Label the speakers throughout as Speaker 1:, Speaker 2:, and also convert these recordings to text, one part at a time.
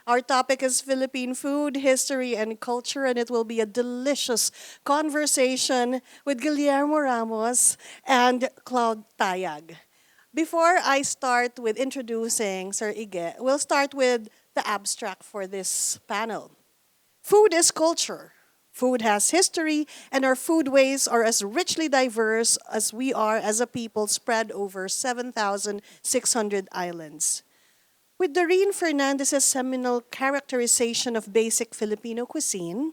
Speaker 1: Our topic is Philippine food, history, and culture, and it will be a delicious conversation with Guillermo Ramos and Claude Tayag. Before I start with introducing Sir Ige, we'll start with the abstract for this panel. Food is culture. Food has history, and our foodways are as richly diverse as we are as a people spread over 7,600 islands. With Doreen Fernandez's seminal characterization of basic Filipino cuisine,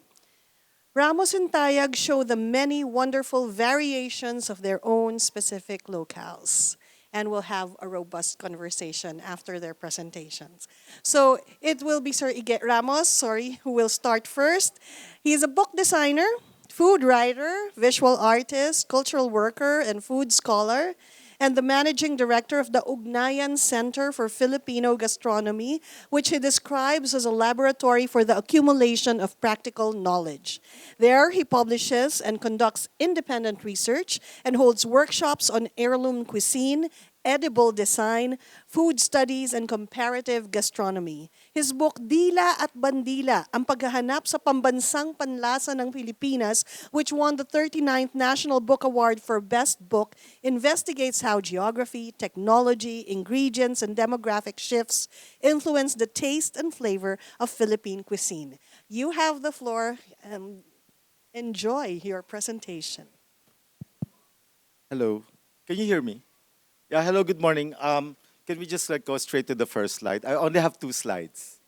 Speaker 1: Ramos and Tayag show the many wonderful variations of their own specific locales. And we'll have a robust conversation after their presentations. So it will be Sir Ige Ramos, who will start first. He is a book designer, food writer, visual artist, cultural worker, and food scholar, and the managing director of the Ugnayan Center for Filipino Gastronomy, which he describes as a laboratory for the accumulation of practical knowledge. There, he publishes and conducts independent research and holds workshops on heirloom cuisine, edible design, food studies, and comparative gastronomy. His book, Dila at Bandila, Ang Paghahanap sa Pambansang Panlasa ng Pilipinas, which won the 39th National Book Award for Best Book, investigates how geography, technology, ingredients, and demographic shifts influence the taste and flavor of Philippine cuisine. You have the floor. Enjoy your presentation.
Speaker 2: Hello. Can you hear me? Yeah, hello, good morning. Can we just go straight to the first slide? I only have 2 slides.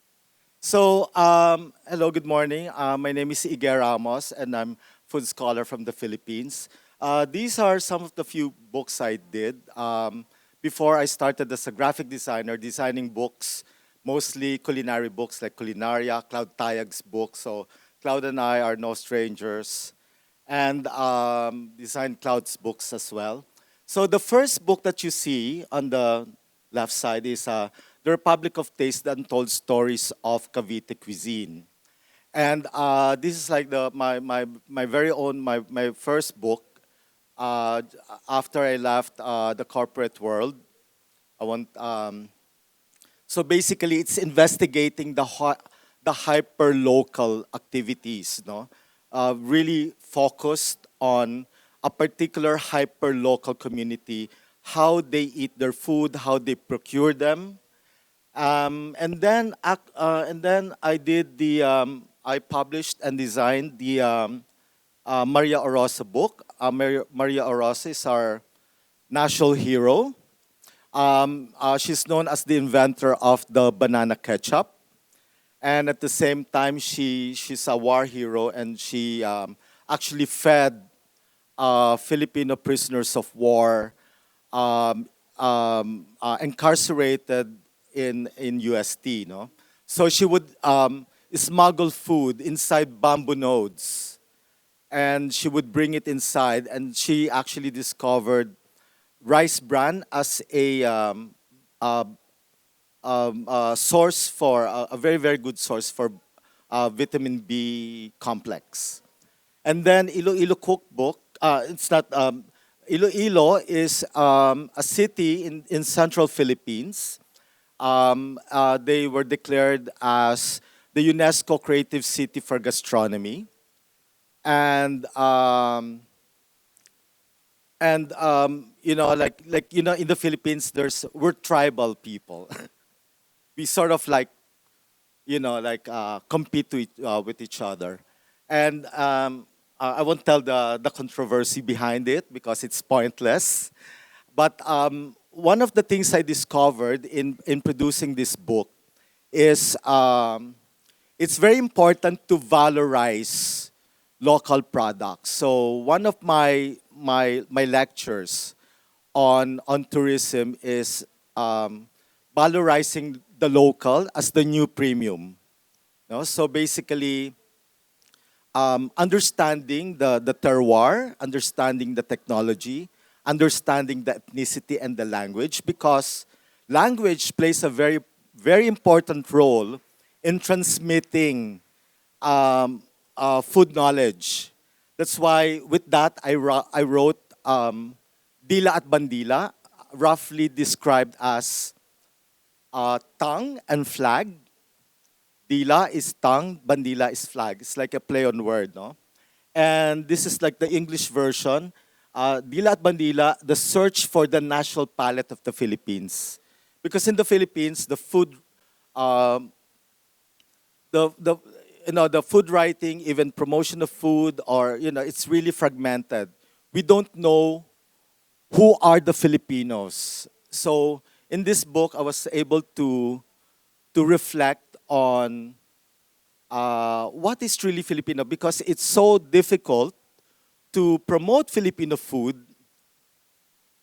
Speaker 2: So, hello, good morning. My name is Ige Ramos, and I'm food scholar from the Philippines. These are some of the few books I did. Before I started as a graphic designer, designing books, mostly culinary books like Culinaria, Claude Tayag's book. So Claude and I are no strangers, and designed Claude's books as well. So the first book that you see on the left side is The Republic of Taste, the Untold Stories of Cavite Cuisine. And this is like my very own, my first book uh, after I left the corporate world. I want, so basically it's investigating the hyper-local activities, no? Really focused on a particular hyper-local community, how they eat their food, how they procure them. And then I published and designed the Maria Orosa book. Maria Orosa is our national hero. She's known as the inventor of the banana ketchup. And at the same time, she's a war hero, and she actually fed Filipino prisoners of war incarcerated in UST. No? So she would smuggle food inside bamboo nodes, and she would bring it inside, and she actually discovered rice bran as a source for a very, very good source for vitamin B complex. And then Iloilo cookbook. It's not Iloilo is a city in central Philippines. They were declared as the UNESCO Creative City for Gastronomy, and in the Philippines, we're tribal people. We sort of compete with each other, and I won't tell the controversy behind it because it's pointless. But one of the things I discovered in producing this book is it's very important to valorize local products. So one of my lectures on tourism is valorizing the local as the new premium. No? So basically, understanding the terroir, understanding the technology, understanding the ethnicity and the language, because language plays a very, very important role in transmitting food knowledge. That's why with that I wrote Dila at Bandila, roughly described as tongue and flag, Dila is tongue, bandila is flag. It's like a play on word, no? And this is like the English version. Dila at bandila, the search for the national palate of the Philippines. Because in the Philippines, the food, um, the the food writing, even promotion of food, or it's really fragmented. We don't know who are the Filipinos. So in this book, I was able to reflect on what is truly Filipino, because it's so difficult to promote Filipino food,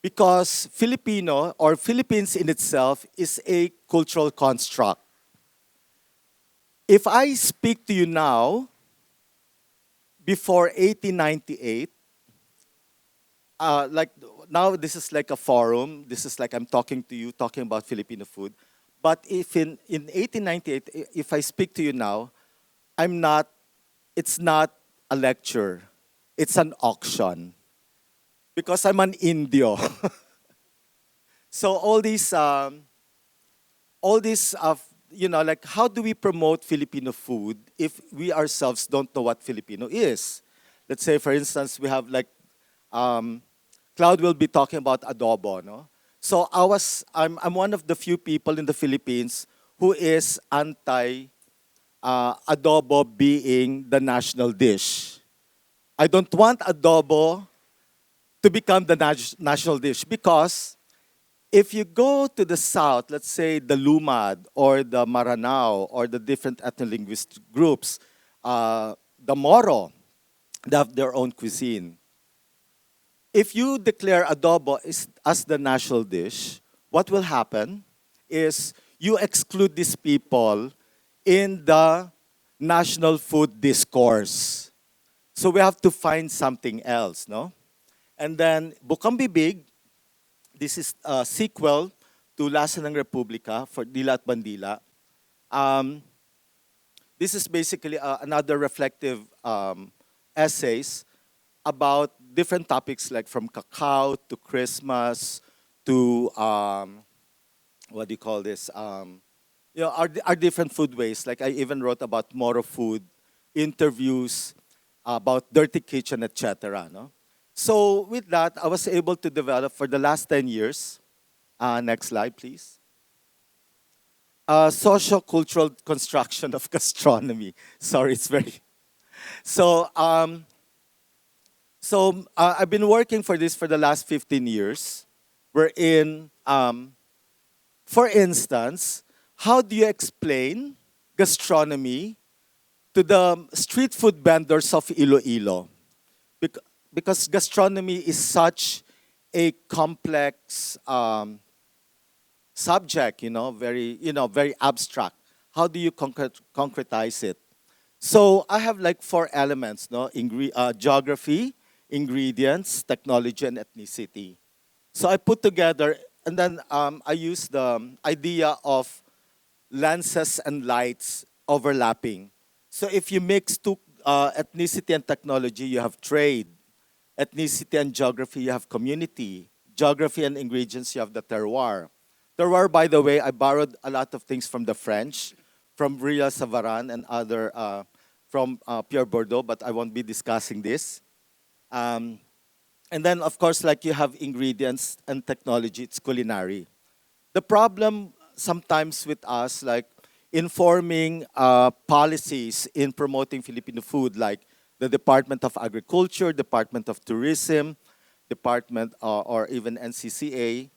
Speaker 2: because Filipino or Philippines in itself is a cultural construct. If I speak to you now, before 1898, like now this is like a forum, this is like I'm talking to you, talking about Filipino food. But if in 1898, if I speak to you now, I'm not, it's not a lecture, it's an auction. Because I'm an Indio. So all these like, how do we promote Filipino food if we ourselves don't know what Filipino is? Let's say, for instance, we have like, um, Claude will be talking about adobo, no? So I'm one of the few people in the Philippines who is anti adobo being the national dish. I don't want adobo to become the national dish, because if you go to the south, let's say the Lumad or the Maranao or the different ethno-linguistic groups, the Moro, they have their own cuisine. If you declare adobo as the national dish, what will happen is you exclude these people in the national food discourse. So we have to find something else, no? And then Bukang Bibig, this is a sequel to Lasa ng Republika for Dila at Bandila. Um, this is basically another reflective essays about different topics, like from cacao to Christmas to what do you call this? Our different foodways. Like I even wrote about Moro food, interviews about dirty kitchen, etc. No? So with that, I was able to develop for the last 10 years. Next slide, please. Socio-cultural construction of gastronomy. Sorry, it's very. So, I've been working for this for the last 15 years. We're in, for instance, how do you explain gastronomy to the street food vendors of Iloilo? Because gastronomy is such a complex subject, very abstract. How do you concretize it? So I have like four elements, no? Geography, ingredients, technology, and ethnicity. So I put together, and then I use the idea of lenses and lights overlapping. So if you mix two, ethnicity and technology, you have trade. Ethnicity and geography, you have community. Geography and ingredients, you have the terroir. Terroir, by the way, I borrowed a lot of things from the French, from Ria Savarin and other, from Pierre Bordeaux, but I won't be discussing this. Um, and then, of course, like you have ingredients and technology, it's culinary. The problem sometimes with us, like informing policies in promoting Filipino food, like the Department of Agriculture, Department of Tourism, Department or even NCCA.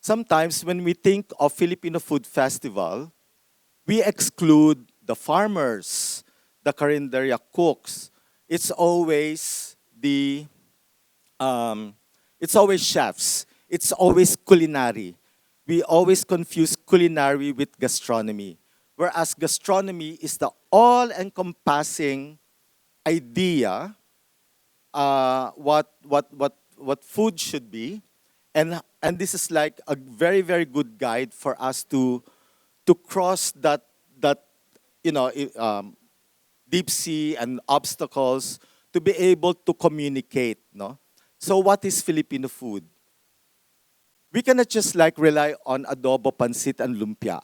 Speaker 2: Sometimes when we think of Filipino Food Festival, we exclude the farmers, the carinderia cooks. It's always it's always chefs. It's always culinary. We always confuse culinary with gastronomy. Whereas gastronomy is the all-encompassing idea what food should be, and this is like a very very good guide for us to cross that deep sea and obstacles to be able to communicate, no? So what is Filipino food? We cannot just like rely on adobo, pancit, and lumpia.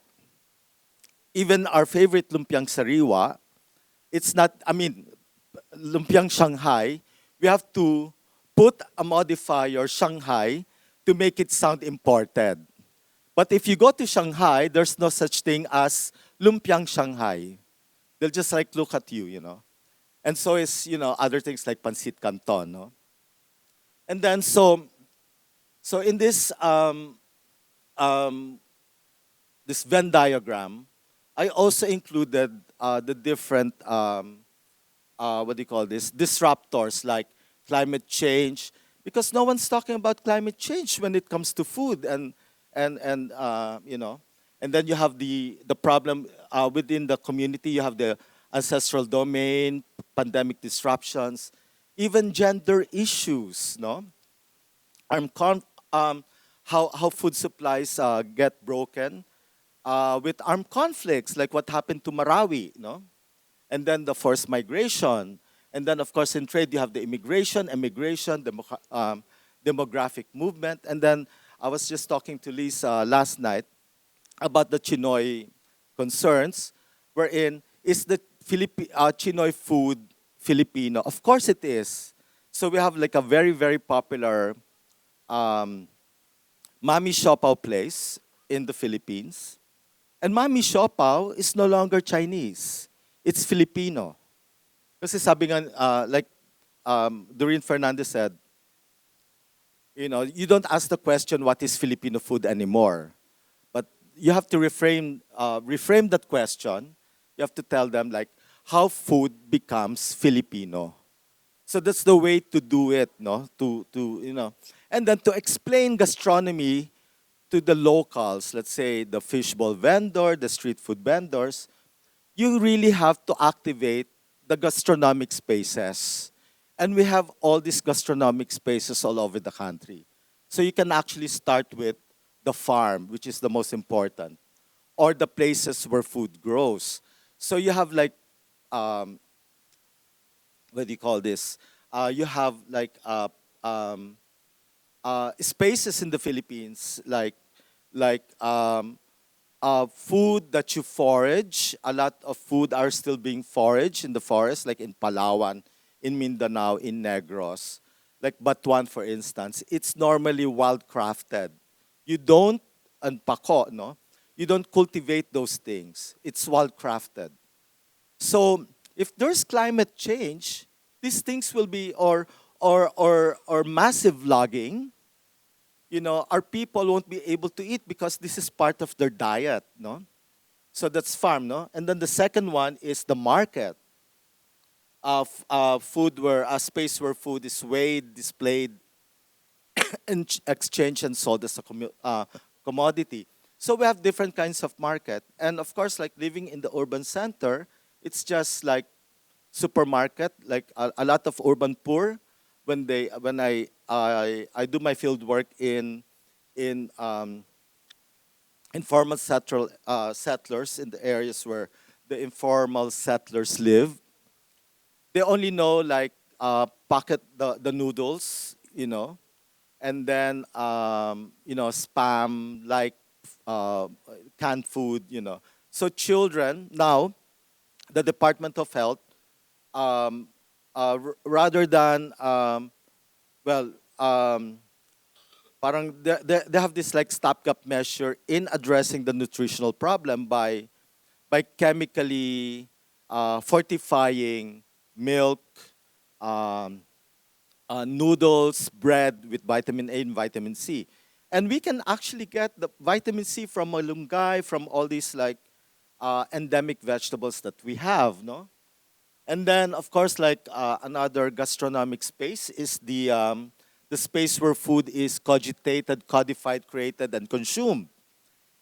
Speaker 2: even our favorite lumpiang sariwa, it's not, I mean, lumpiang Shanghai, we have to put a modifier Shanghai to make it sound imported. But if you go to Shanghai, there's no such thing as lumpiang Shanghai. They'll just like look at you, you know. And so is, you know, other things like pancit canton, no? And then so in um, this Venn diagram, I also included the different what do you call this, disruptors like climate change, because no one's talking about climate change when it comes to food and you know, and then you have the problem within the community. You have the ancestral domain, pandemic disruptions, even gender issues. No, I'm how food supplies get broken with armed conflicts, like what happened to Marawi. No, and then the forced migration, and then of course in trade you have the immigration, emigration, demographic movement, and then I was just talking to Lisa last night about the Chinoy concerns, wherein is the Chinoy food Filipino? Of course it is. So we have like a very very popular um, Mami Siopaw place in the Philippines, and Mami Siopaw is no longer Chinese. It's Filipino. Kasi sabi nga, like Doreen Fernandez said, you know, you don't ask the question, what is Filipino food anymore? But you have to reframe that question. You have to tell them, like, how food becomes Filipino. So that's the way to do it, no? To you know, and then to explain gastronomy to the locals, let's say the fishbowl vendor, the street food vendors, you really have to activate the gastronomic spaces. And we have all these gastronomic spaces all over the country. So you can actually start with the farm, which is the most important, or the places where food grows. So you have like, um, what do you call this? You have like spaces in the Philippines, like food that you forage. A lot of food are still being foraged in the forest, like in Palawan, in Mindanao, in Negros. Like Batuan, for instance, it's normally wild crafted. You don't, and Paco, no? You don't cultivate those things. It's wild crafted. So if there's climate change, these things will be, or massive logging, you know, our people won't be able to eat because this is part of their diet, no? So that's farm, no? And then the second one is the market of food, where a space where food is weighed, displayed, and exchanged and sold as a commodity. So we have different kinds of market, and of course, like living in the urban center, it's just like supermarket, like a lot of urban poor. When I do my field work in informal settlers in the areas where the informal settlers live, they only know like pocket the noodles, you know, and then you know, spam, like uh, canned food, you know. So children now, the Department of Health, um, rather than well, parang they have this like stopgap measure in addressing the nutritional problem by chemically fortifying milk, um, noodles, bread with vitamin A and vitamin C. And we can actually get the vitamin C from malunggay, from all these like endemic vegetables that we have, no? And then, of course, like another gastronomic space is the space where food is cogitated, codified, created, and consumed.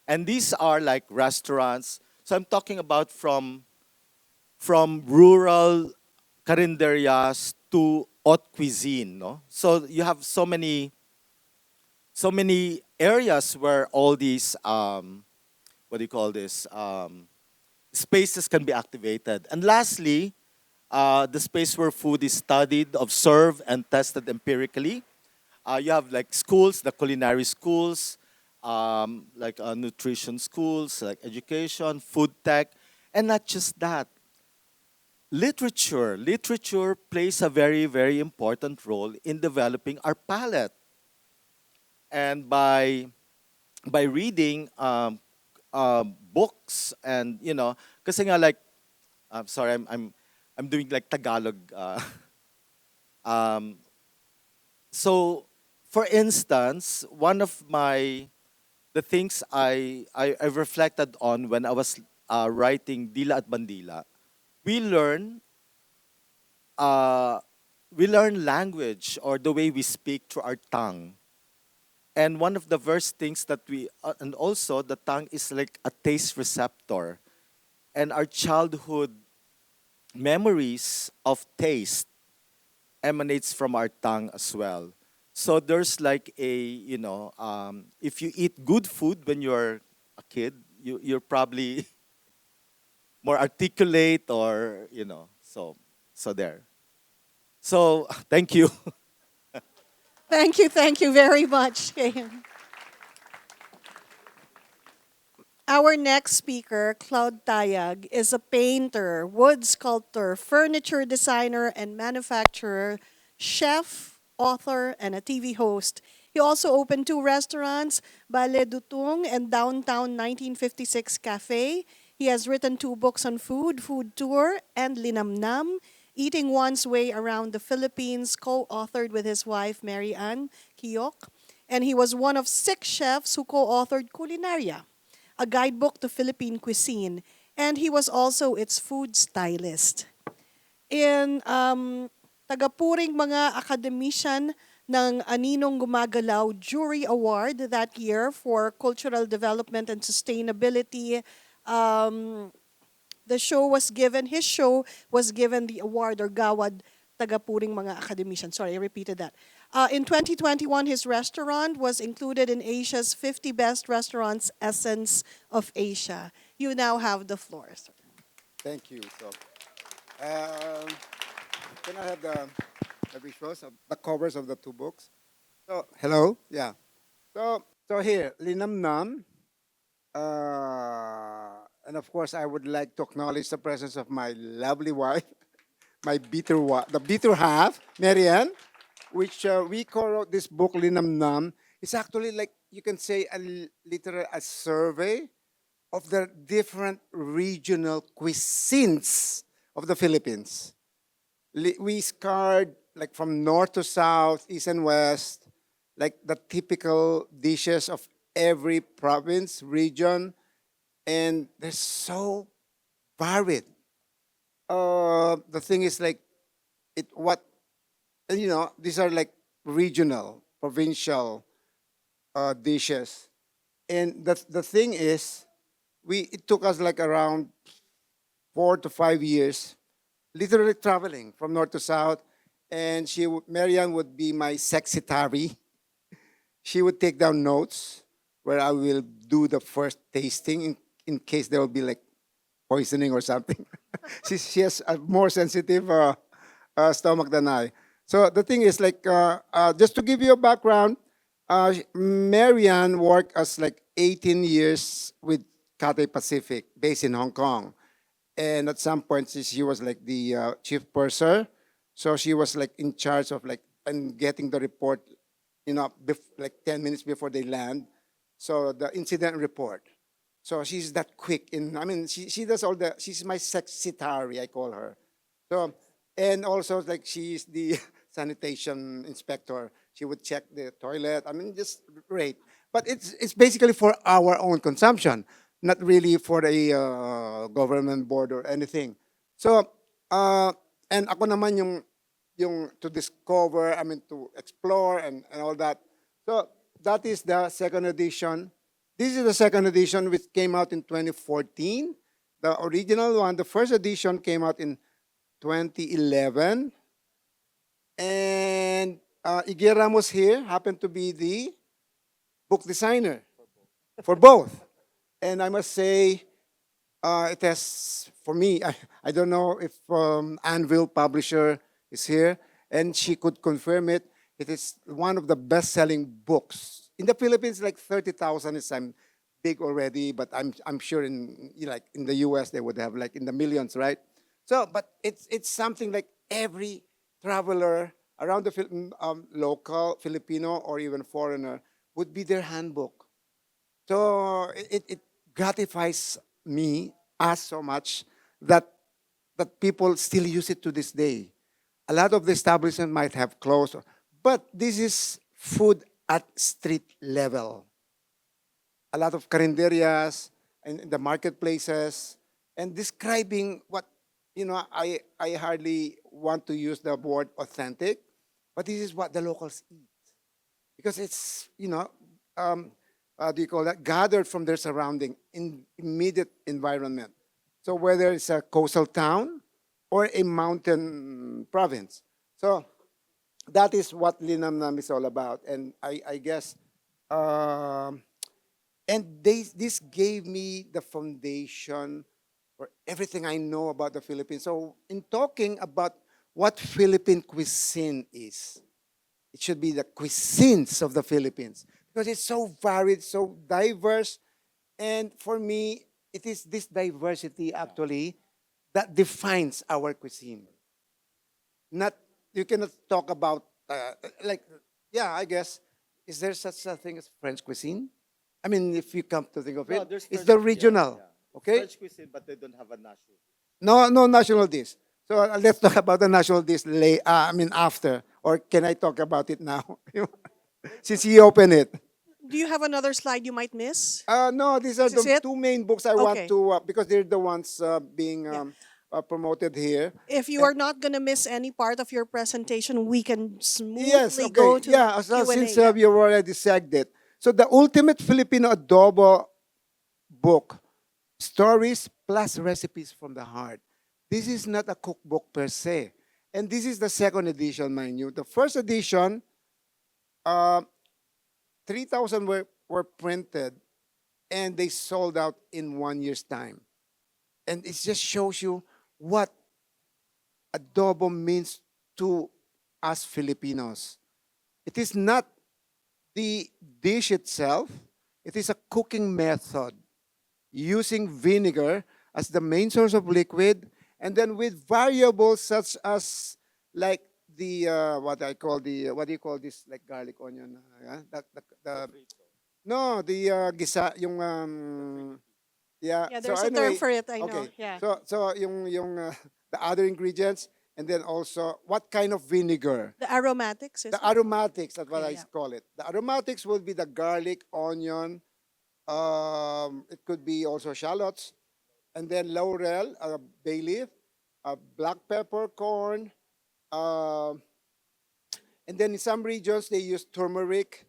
Speaker 2: And these are like restaurants. So I'm talking about from rural carinderias to haute cuisine, no? So you have so many areas where all these what do you call this, spaces can be activated. And lastly, the space where food is studied, observed, and tested empirically. You have like schools, the culinary schools, like nutrition schools, like education, food tech, and not just that. Literature plays a very, very important role in developing our palate. And by reading books and kasi nga like I'm sorry, I'm doing like Tagalog. Um, so, for instance, one of the things I reflected on when I was writing Dila at Bandila, we learn uh, we learn language or the way we speak through our tongue. And one of the first things that and also the tongue is like a taste receptor. And our childhood memories of taste emanates from our tongue as well. So there's like if you eat good food when you're a kid, you're probably more articulate or, so there. So thank you.
Speaker 1: Thank you very much, Kim. Our next speaker, Claude Tayag, is a painter, wood sculptor, furniture designer, and manufacturer, chef, author, and a TV host. He also opened two restaurants, Ballet Dutung and Downtown 1956 Cafe. He has written two books on food, Food Tour, and Linamnam, Eating One's Way Around the Philippines, co-authored with his wife, Mary Ann Kiyok. And he was one of six chefs who co-authored Culinaria, a guidebook to Philippine cuisine, and he was also its food stylist. In tagapuring mga academician ng Aninong Gumagalaw Jury Award that year for Cultural Development and Sustainability, um, his show was given the award or gawad tagapuring mga academician. Sorry, I repeated that. In 2021, his restaurant was included in Asia's 50 Best Restaurants Essence of Asia. You now have the floor, sir.
Speaker 3: Thank you. So, um, can I have the visuals of the covers of the two books? So, hello. Yeah. So here, Linam Nam. And of course, I would like to acknowledge the presence of my lovely wife, the bitter half, Marianne, which we co-wrote this book, Linam Nam. It's actually like you can say literal a survey of the different regional cuisines of the Philippines. We scarred like from north to south, east and west, like the typical dishes of every province, region, and they're so varied. The thing is like it what and, these are like regional, provincial dishes, and the thing is it took us like around 4 to 5 years, literally traveling from north to south, and Marianne would be my secretary. She would take down notes where I will do the first tasting in case there will be like poisoning or something. She has a more sensitive stomach than I. So the thing is like, just to give you a background, Marianne worked as like 18 years with Cathay Pacific, based in Hong Kong. And at some point, she was like the chief purser. So she was like in charge of like and getting the report, like 10 minutes before they land. So the incident report. So she's that quick she does she's my secretary, I call her. So, and also like she's the sanitation inspector. She would check the toilet. Just great. But it's basically for our own consumption, not really for the government board or anything. So, and ako naman yung to discover, to explore and all that. So that is the second edition. This is the second edition which came out in 2014. The original one, the first edition came out in 2011. And Iggy Ramos here happened to be the book designer for both. And I must say, it has, for me, I don't know if Anvil Publisher is here, and she could confirm it. It is one of the best-selling books in the Philippines, like 30,000 is big already, but I'm sure in like in the US they would have like in the millions, right? So, but it's something like every traveler around the local Filipino or even foreigner would be their handbook. So it gratifies me us so much that people still use it to this day. A lot of the establishment might have closed, but this is food at street level. A lot of carinderias and in the marketplaces and describing what I hardly want to use the word authentic, but this is what the locals eat because it's do you call that gathered from their surrounding in immediate environment. So whether it's a coastal town or a mountain province, so that is what Linamnam is all about. And I guess, um, and this gave me the foundation for everything I know about the Philippines. So in talking about what Philippine cuisine is, it should be the cuisines of the Philippines because it's so varied, so diverse. And for me, it is this diversity actually that defines our cuisine. Not you cannot talk about like yeah, I guess is there such a thing as French cuisine? I mean, if you come to think of
Speaker 2: No,
Speaker 3: it,
Speaker 2: there's
Speaker 3: it's
Speaker 2: French,
Speaker 3: the
Speaker 2: yeah,
Speaker 3: regional.
Speaker 2: yeah.
Speaker 3: Okay,
Speaker 2: French cuisine, but they don't have a national.
Speaker 3: no, no national dish. So let's talk about the national dish. I mean, after, or can I talk about it now? Since you open it.
Speaker 1: Do you have another slide you might miss?
Speaker 3: No, these are
Speaker 1: Is this
Speaker 3: the
Speaker 1: it?
Speaker 3: two main books I want
Speaker 1: Okay.
Speaker 3: to because they're the ones being
Speaker 1: Yeah.
Speaker 3: promoted here.
Speaker 1: If you
Speaker 3: And
Speaker 1: are not gonna miss any part of your presentation, we can
Speaker 3: yes,
Speaker 1: smoothly
Speaker 3: okay,
Speaker 1: go to
Speaker 3: yeah. So
Speaker 1: Q&A.
Speaker 3: since
Speaker 1: Yeah.
Speaker 3: you already said it, so the ultimate Filipino adobo book, stories plus recipes from the heart. This is not a cookbook per se, and this is the second edition, mind you. The first edition, uh, 3,000 were printed, and they sold out in 1 year's time. And it just shows you what adobo means to us Filipinos. It is not the dish itself, it is a cooking method using vinegar as the main source of liquid, and then with variables such as like the what I call the what do you call this like garlic onion? The no the gisa yung yeah.
Speaker 1: Yeah,
Speaker 3: So
Speaker 1: there's a term
Speaker 3: anyway,
Speaker 1: for it, I know.
Speaker 3: okay.
Speaker 1: Yeah.
Speaker 3: So yung the other ingredients, and then also what kind of vinegar?
Speaker 1: The aromatics is
Speaker 3: The
Speaker 1: it?
Speaker 3: aromatics. That's what
Speaker 1: Okay,
Speaker 3: I
Speaker 1: yeah.
Speaker 3: call it. The aromatics will be the garlic, onion. It could be also shallots, and then laurel, bay leaf, black peppercorn, um, and then in some regions they use turmeric,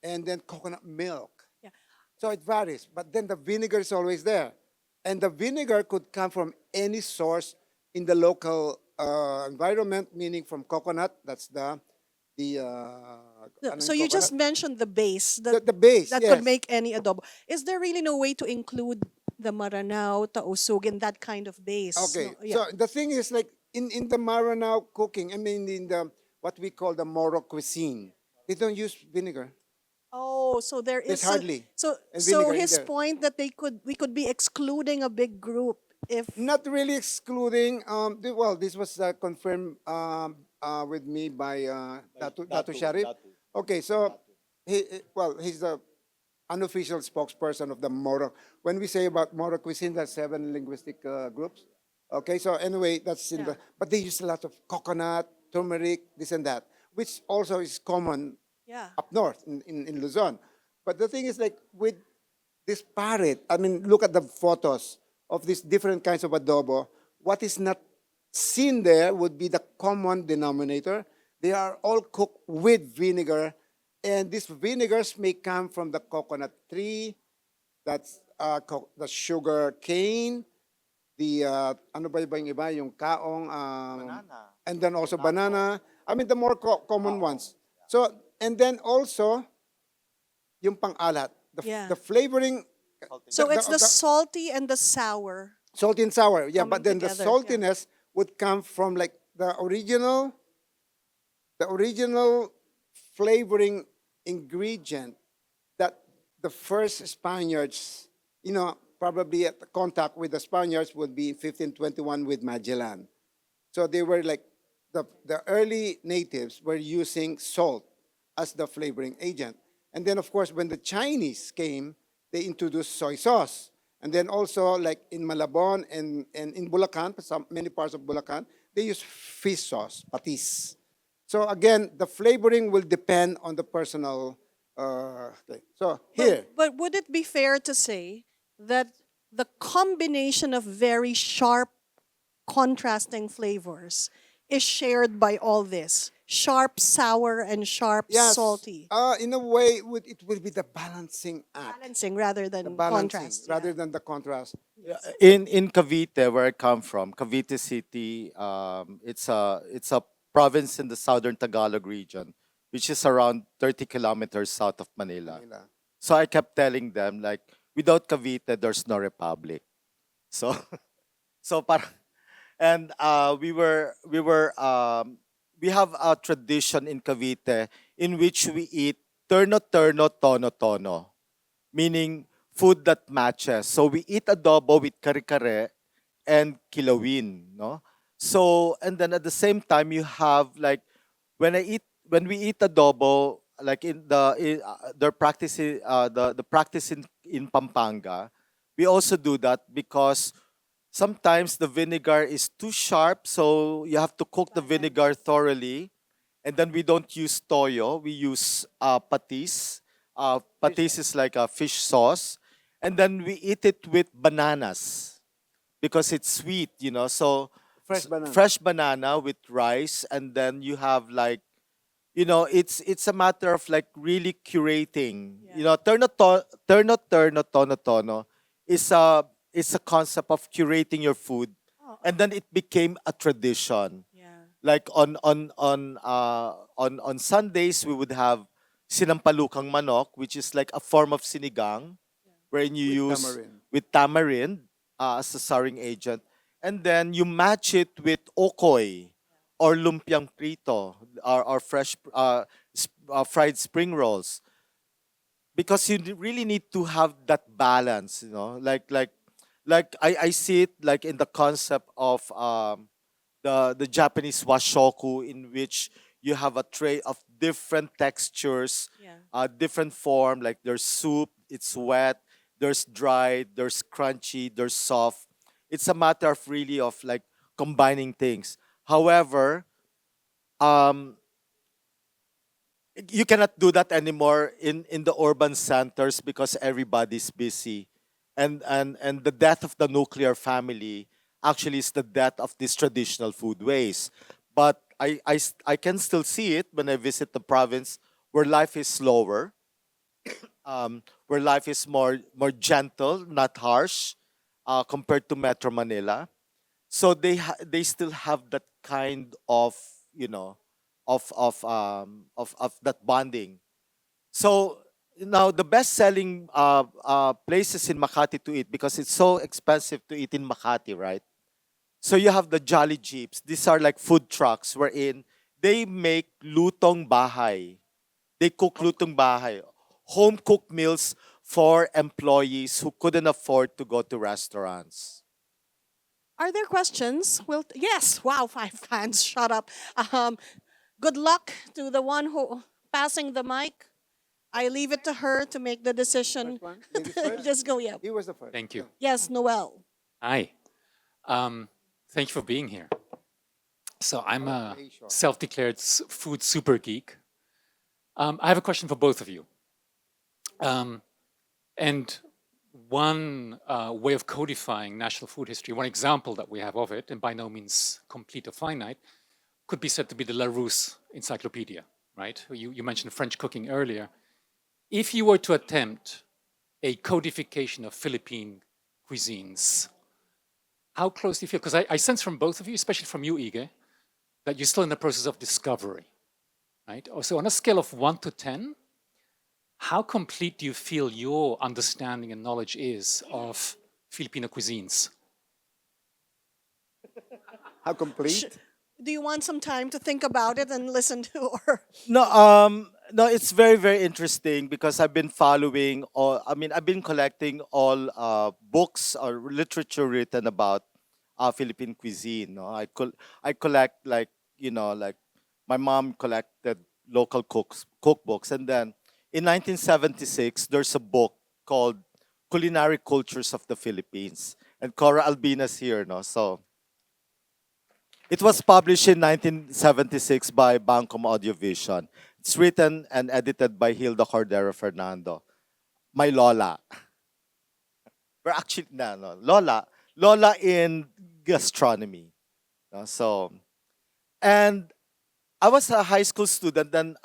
Speaker 3: and then coconut milk.
Speaker 1: Yeah.
Speaker 3: So it varies, but then the vinegar is always there. And the vinegar could come from any source in the local environment, meaning from coconut, that's the ano
Speaker 1: So
Speaker 3: yung
Speaker 1: you just
Speaker 3: coconut?
Speaker 1: mentioned the base
Speaker 3: The base,
Speaker 1: that could
Speaker 3: yes.
Speaker 1: make any adobo. Is there really no way to include the maranao, tausug in that kind of base?
Speaker 3: Okay,
Speaker 1: No, yeah.
Speaker 3: so the thing is like in the Maranao cooking, I mean in the what we call the Moro cuisine, they don't use vinegar.
Speaker 1: Oh, so there
Speaker 3: There's
Speaker 1: is
Speaker 3: hardly and
Speaker 1: so
Speaker 3: vinegar in
Speaker 1: his
Speaker 3: there.
Speaker 1: point that we could be excluding a big group if
Speaker 3: Not really excluding. Well, this was confirmed with me by Datu Sharif. Okay, so he's the unofficial spokesperson of the Moro. When we say about Moro cuisine, that's 7 linguistic groups. Okay, so anyway, that's in
Speaker 1: yeah.
Speaker 3: the. But they use a lot of coconut, turmeric, this and that, which also is common
Speaker 1: Yeah.
Speaker 3: up north in Luzon. But the thing is like with disparate. I mean, look at the photos of these different kinds of adobo. What is not seen there would be the common denominator. They are all cooked with vinegar, and these vinegars may come from the coconut tree, that's the sugar cane, the ano ba yung iba, yung kaong,
Speaker 2: Banana.
Speaker 3: and then also
Speaker 2: Pineapple.
Speaker 3: banana. I mean, the more common ones. So, and then also, yung pang-alat,
Speaker 1: Yeah.
Speaker 3: the flavoring,
Speaker 1: So it's the
Speaker 3: the
Speaker 1: salty and the sour
Speaker 3: salty and sour. Yeah, but
Speaker 1: coming
Speaker 3: then the
Speaker 1: together.
Speaker 3: saltiness would come from like the original flavoring ingredient the first Spaniards, probably at contact with the Spaniards would be in 1521 with Magellan. So they were like the early natives were using salt as the flavoring agent. And then of course when the Chinese came, they introduced soy sauce. And then also like in Malabon and in Bulacan, many parts of Bulacan, they use fish sauce, patis. So again, the flavoring will depend on the personal. Okay. So here,
Speaker 1: But would it be fair to say that the combination of very sharp, contrasting flavors is shared by all this? Sharp, sour, and sharp,
Speaker 3: yes,
Speaker 1: salty.
Speaker 3: in a way, it will be the balancing act,
Speaker 1: Balancing rather
Speaker 3: the
Speaker 1: than
Speaker 3: balancing
Speaker 1: contrast.
Speaker 3: rather
Speaker 1: Yeah.
Speaker 3: than the contrast.
Speaker 2: In Cavite, where I come from, Cavite City, it's a province in the southern Tagalog region, which is around 30 kilometers south of Manila.
Speaker 3: Manila.
Speaker 2: So I kept telling them like, without Cavite, there's no republic. So so parang, and we have a tradition in Cavite in which we eat terno terno tono tono, meaning food that matches. So we eat adobo with kare-kare and kilawin, no? So and then at the same time you have like when we eat adobo, like their practice the practice in Pampanga, we also do that because sometimes the vinegar is too sharp, so you have to cook the vinegar thoroughly. And then we don't use toyo, we use patis. Patis is like a fish sauce. And then we eat it with bananas because it's sweet, So
Speaker 3: Fresh banana.
Speaker 2: fresh banana with rice, and then you have like, it's a matter of like really curating.
Speaker 1: Yeah.
Speaker 2: Turno tono tono is a concept of curating your food,
Speaker 1: Oh,
Speaker 2: and then it became a tradition.
Speaker 1: yeah.
Speaker 2: Like on Sundays we would have sinampalukang manok, which is like a form of sinigang, wherein you
Speaker 3: With
Speaker 2: use
Speaker 3: tamarind.
Speaker 2: with tamarind as a souring agent, and then you match it with okoy or lumpiang prito or fresh fried spring rolls, because you really need to have that balance, I see it like in the concept of the Japanese washoku, in which you have a tray of different textures,
Speaker 1: Yeah.
Speaker 2: different form. Like there's soup, it's wet. There's dry. There's crunchy. There's soft. It's a matter of really of like combining things. However, um, you cannot do that anymore in the urban centers because everybody's busy, and the death of the nuclear family actually is the death of these traditional food ways. But I can still see it when I visit the province, where life is slower, where life is more gentle, not harsh, compared to Metro Manila. So they still have that kind of, you know of that bonding. So now the best selling places in Makati to eat, because it's so expensive to eat in Makati, right? So you have the Jolly Jeeps. These are like food trucks wherein they make lutong bahay. They cook lutong bahay, home cooked meals for employees who couldn't afford to go to restaurants.
Speaker 1: Are there questions? Yes. Wow, five hands. Shut up. Um, Good luck to the one who passing the mic. I leave it to her to make the decision.
Speaker 3: First one, ladies first.
Speaker 1: Just go, yeah.
Speaker 3: He was the first.
Speaker 4: Thank you.
Speaker 3: Go.
Speaker 1: Yes, Noel.
Speaker 4: Hi. Thank you for being here. So I'm a
Speaker 3: Asia.
Speaker 4: self-declared food super geek. I have a question for both of you. And one way of codifying national food history, one example that we have of it, and by no means complete or finite, could be said to be the Larousse Encyclopedia, right? You mentioned French cooking earlier. If you were to attempt a codification of Philippine cuisines, how close do you feel? Because I sense from both of you, especially from you, Ige, that you're still in the process of discovery, right? So on a scale of 1 to 10, how complete do you feel your understanding and knowledge is of Filipino cuisines?
Speaker 3: How complete?
Speaker 1: Do you want some time to think about it and listen to, or
Speaker 2: No, No, it's very, very interesting because I've been following all, I mean, I've been collecting all books or literature written about Philippine cuisine. No? I collect like, like my mom collected local cookbooks. And then in 1976, there's a book called Culinary Cultures of the Philippines. And Cora Albina's here, no? So it was published in 1976 by Bangkok Audiovision. It's written and edited by Hilda Cordero Fernando, my Lola. We're actually, no, Lola in gastronomy. So, and I was a high school student. Then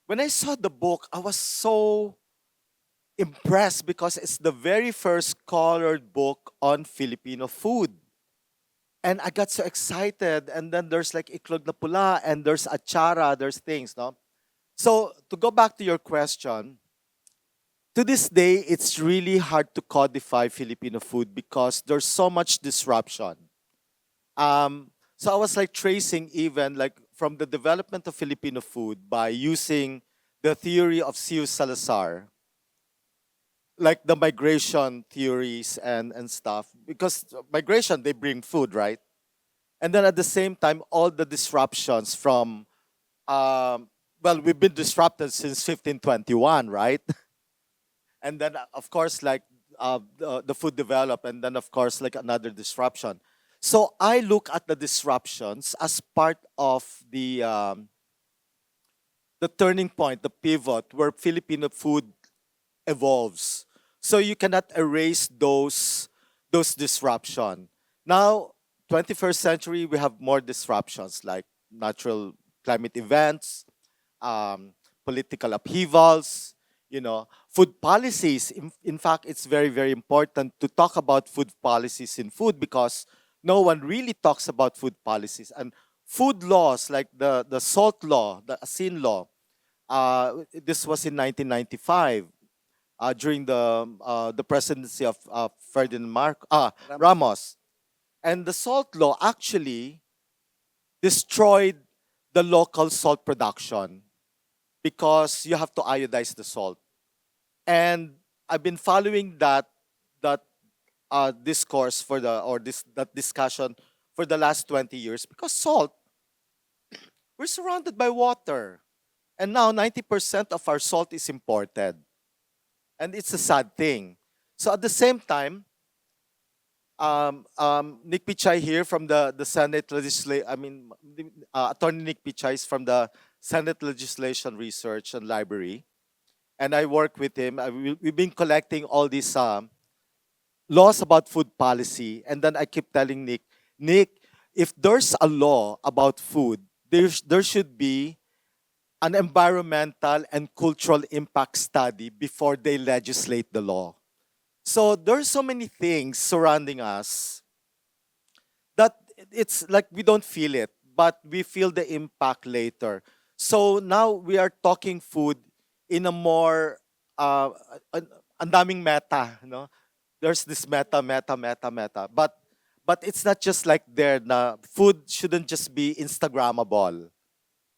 Speaker 2: when I saw the book, I was so impressed because it's the very first colored book on Filipino food. And I got so excited. And then there's like iklog na pula, and there's achara, there's things, no? So to go back to your question, to this day, it's really hard to codify Filipino food because there's so much disruption. So I was like tracing even like from the development of Filipino food by using the theory of Siu Salazar, like the migration theories and stuff. Because migration, they bring food, right? And then at the same time, all the disruptions from, well, we've been disrupted since 1521, right? And then of course like the food developed, and then of course like another disruption. So I look at the disruptions as part of the turning point, the pivot where Filipino food evolves. So you cannot erase those disruption. Now 21st century, we have more disruptions like natural climate events, um, political upheavals, food policies. In fact, it's very, very important to talk about food policies in food because no one really talks about food policies. And food laws like the salt law, the asin law, this was in 1995 during the presidency of Ferdinand Ramos. And the salt law actually destroyed the local salt production because you have to iodize the salt. And I've been following that discourse for the or this that discussion for the last 20 years because salt, we're surrounded by water. And now 90% of our salt is imported. And it's a sad thing. So at the same time, Nick Pichay here from the Senate Attorney Nick Pichay is from the Senate Legislation Research and Library, and I work with him. We've been collecting all these laws about food policy, and then I keep telling Nick, if there's a law about food, there should be an environmental and cultural impact study before they legislate the law. So there's so many things surrounding us that it's like we don't feel it, but we feel the impact later. So now we are talking food in a more ang daming meta, no? There's this meta. But it's not just like there na food shouldn't just be Instagrammable.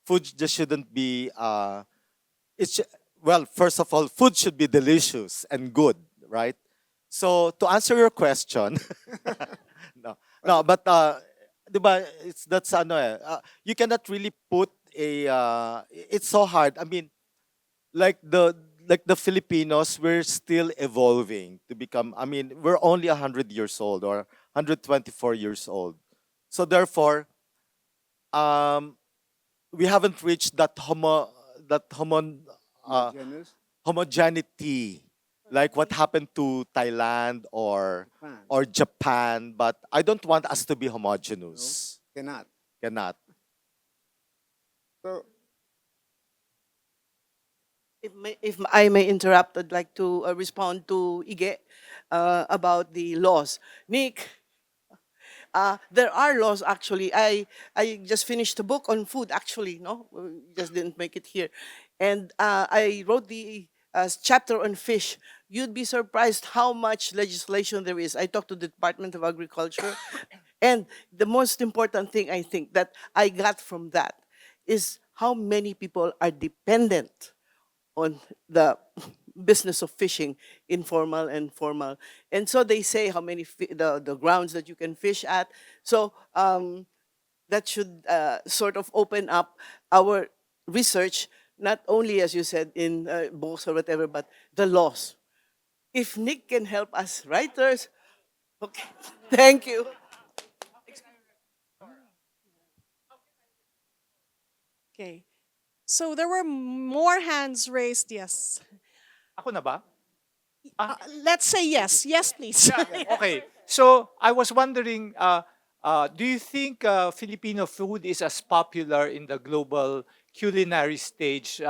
Speaker 2: Food just shouldn't be well, first of all, food should be delicious and good, right? So to answer your question, no, no, but diba, that's ano you cannot really put it's so hard. I mean, like the Filipinos, we're still evolving to become. I mean, we're only 100 years old or 124 years old, so therefore, um, we haven't reached uh,
Speaker 3: Homogeneous?
Speaker 2: homogeneity like what happened to Thailand
Speaker 3: Japan.
Speaker 2: or Japan, but I don't want us to be
Speaker 3: No,
Speaker 2: homogeneous.
Speaker 3: cannot.
Speaker 2: Cannot.
Speaker 3: So,
Speaker 5: If I may interrupt, I'd like to respond to Ige about the laws. Nick, there are laws actually. I just finished a book on food actually. No, just didn't make it here, and I wrote the chapter on fish. You'd be surprised how much legislation there is. I talked to the Department of Agriculture, and the most important thing I think that I got from that is how many people are dependent on the business of fishing, informal and formal. And so they say how many the grounds that you can fish at. So that should sort of open up our research, not only, as you said, in books or whatever, but the laws. If Nick can help us writers, okay, thank you.
Speaker 1: Okay. So there were more hands raised, yes.
Speaker 6: Ako na ba?
Speaker 1: Let's say yes. Yes, please.
Speaker 6: Okay. So I was wondering, do you think Filipino food is as popular in the global culinary stage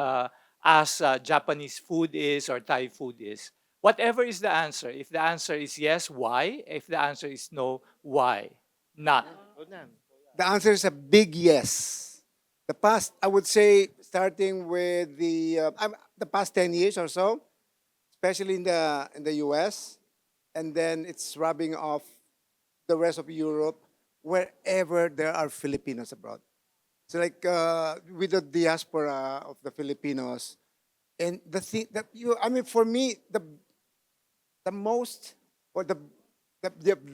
Speaker 6: as Japanese food is or Thai food is? Whatever is the answer. If the answer is yes, why? If the answer is no, why? Not.
Speaker 3: The answer is a big yes. The past, I would say, starting with the past 10 years or so, especially in the US, and then it's rubbing off the rest of Europe, wherever there are Filipinos abroad. So like with the diaspora of the Filipinos, and the thing that I mean, for me, the most or the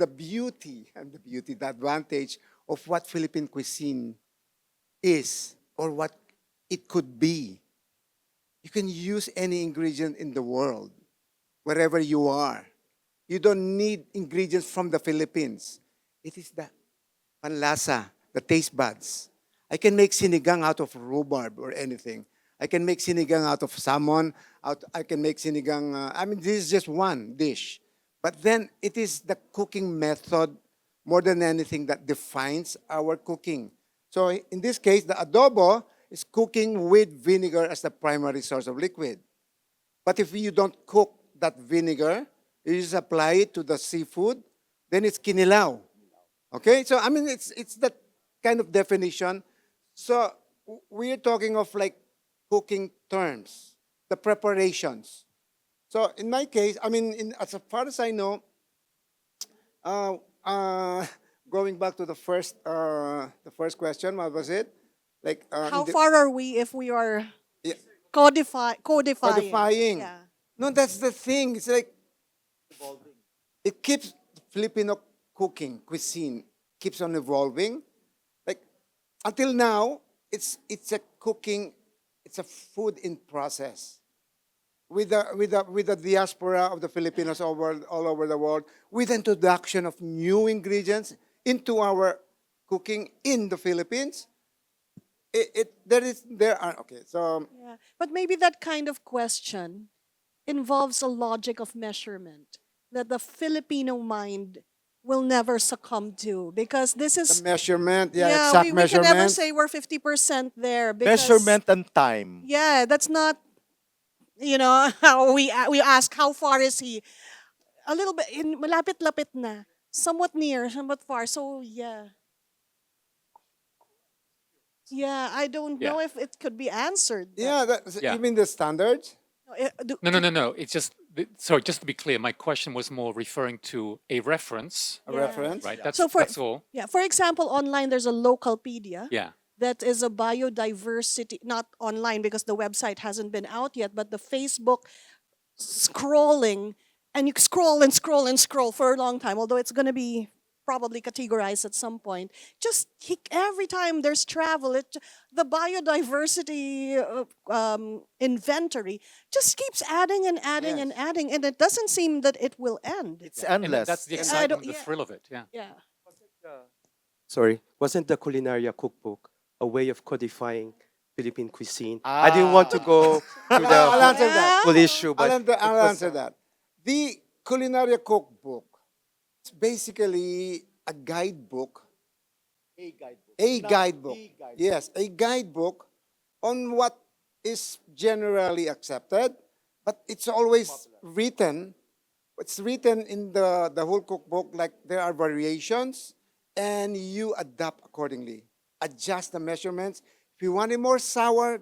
Speaker 3: beauty and the advantage of what Philippine cuisine is or what it could be. You can use any ingredient in the world, wherever you are. You don't need ingredients from the Philippines. It is the panlasa, the taste buds. I can make sinigang out of rhubarb or anything. I can make sinigang out of salmon. I can make sinigang. I mean, this is just one dish. But then it is the cooking method more than anything that defines our cooking. So in this case, the adobo is cooking with vinegar as the primary source of liquid. But if you don't cook that vinegar, you just apply it to the seafood, then it's kinilaw. Okay? So, I mean, it's that kind of definition. So, we're talking of like cooking terms, the preparations. So, in my case, I mean, as far as I know, uh, uh, going back to the first question, what was it? Like,
Speaker 1: How far are we if we are
Speaker 3: yeah,
Speaker 1: codifying?
Speaker 3: codifying.
Speaker 1: Yeah.
Speaker 3: No, that's the thing. It's like it keeps Filipino cooking cuisine keeps on evolving. Like until now, it's a cooking, it's a food in process. With the diaspora of the Filipinos all over the world, with the introduction of new ingredients into our cooking in the Philippines, there are okay. So
Speaker 1: Yeah. But maybe that kind of question involves a logic of measurement that the Filipino mind will never succumb to because this
Speaker 3: the
Speaker 1: is
Speaker 3: measurement, yeah,
Speaker 1: yeah,
Speaker 3: exact
Speaker 1: we can never
Speaker 3: measurement.
Speaker 1: say we're 50% there because
Speaker 2: Measurement and time.
Speaker 1: yeah, that's not how we ask how far is he? A little bit in malapit-lapit na. Somewhat near, somewhat far. So yeah. Yeah, I don't
Speaker 4: Yeah.
Speaker 1: know if it could be answered.
Speaker 3: Yeah,
Speaker 4: Yeah.
Speaker 3: you mean the standards?
Speaker 4: No. It's just, sorry, just to be clear, my question was more referring to a reference,
Speaker 3: A
Speaker 1: Yeah.
Speaker 3: reference?
Speaker 4: right?
Speaker 1: So for
Speaker 4: That's all.
Speaker 1: yeah, for example, online there's a localpedia
Speaker 4: Yeah.
Speaker 1: that is a biodiversity, not online because the website hasn't been out yet, but the Facebook scrolling, and you scroll and scroll and scroll for a long time, although it's going to be probably categorized at some point. Just every time there's travel, the biodiversity inventory just keeps adding and adding and
Speaker 3: Yes.
Speaker 1: adding, and it doesn't seem that it will end.
Speaker 2: It's
Speaker 4: And
Speaker 2: endless.
Speaker 4: that's the
Speaker 1: I
Speaker 4: excitement,
Speaker 1: don't-
Speaker 4: the
Speaker 1: yeah.
Speaker 4: thrill of it. Yeah.
Speaker 1: Yeah.
Speaker 7: Sorry, wasn't the Culinaria Cookbook a way of codifying Philippine cuisine? I didn't want to go to
Speaker 3: I'll
Speaker 7: the
Speaker 3: answer that.
Speaker 7: full issue, but
Speaker 3: I'll
Speaker 7: it was-
Speaker 3: answer that. The Culinaria Cookbook is basically a guidebook. A guidebook. Yes, a guidebook on what is generally accepted, but it's always written. It's written in the whole cookbook, like there are variations, and you adapt accordingly. Adjust the measurements. If you want it more sour,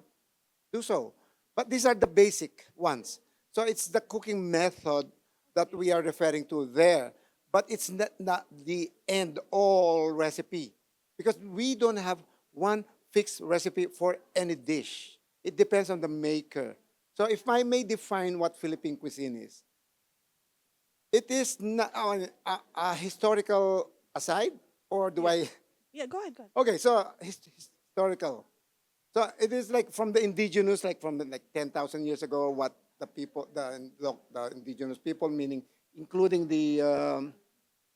Speaker 3: do so. But these are the basic ones. So it's the cooking method that we are referring to there. But it's not the end all recipe because we don't have one fixed recipe for any dish. It depends on the maker. So if I may define what Philippine cuisine is, it is not a historical aside, or do
Speaker 1: Yeah.
Speaker 3: I?
Speaker 1: Yeah, go ahead, go ahead.
Speaker 3: Okay, so historical. So it is like from the indigenous, like from the, like 10,000 years ago, what the people, the indigenous people, meaning including the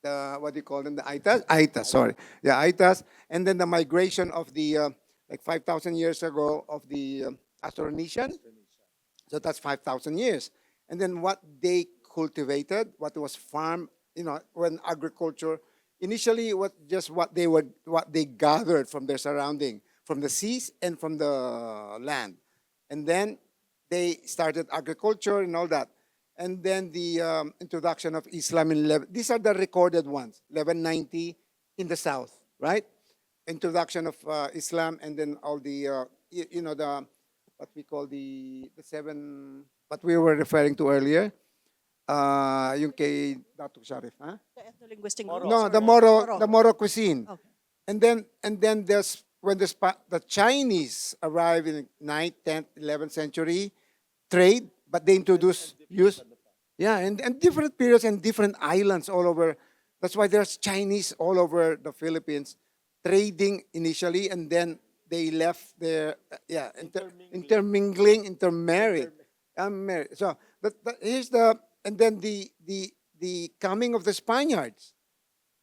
Speaker 3: what do you call them, the Aitas, sorry, yeah, Aitas, and then the migration of the like 5,000 years ago of the Austronesian. So that's 5,000 years. And then what they cultivated, what was farmed, when agriculture, initially what they gathered from their surrounding, from the seas and from the land. And then they started agriculture and all that. And then the introduction of Islam in 11, these are the recorded ones, 1190 in the south, right? Introduction of Islam, and then all the, the what we call the seven, what we were referring to earlier, yung kay Datuk Sharif, huh?
Speaker 1: The ethno-linguistic
Speaker 2: Moro.
Speaker 1: groups
Speaker 3: No,
Speaker 1: or
Speaker 3: the Moro cuisine.
Speaker 1: Okay.
Speaker 3: And then there's when the Chinese arrived in the 9th, 10th, 11th century, trade, but they introduced use, yeah, and different periods and different islands all over. That's why there's Chinese all over the Philippines, trading initially, and then they left their intermingling, intermarried, married. So here's the, and then the coming of the Spaniards,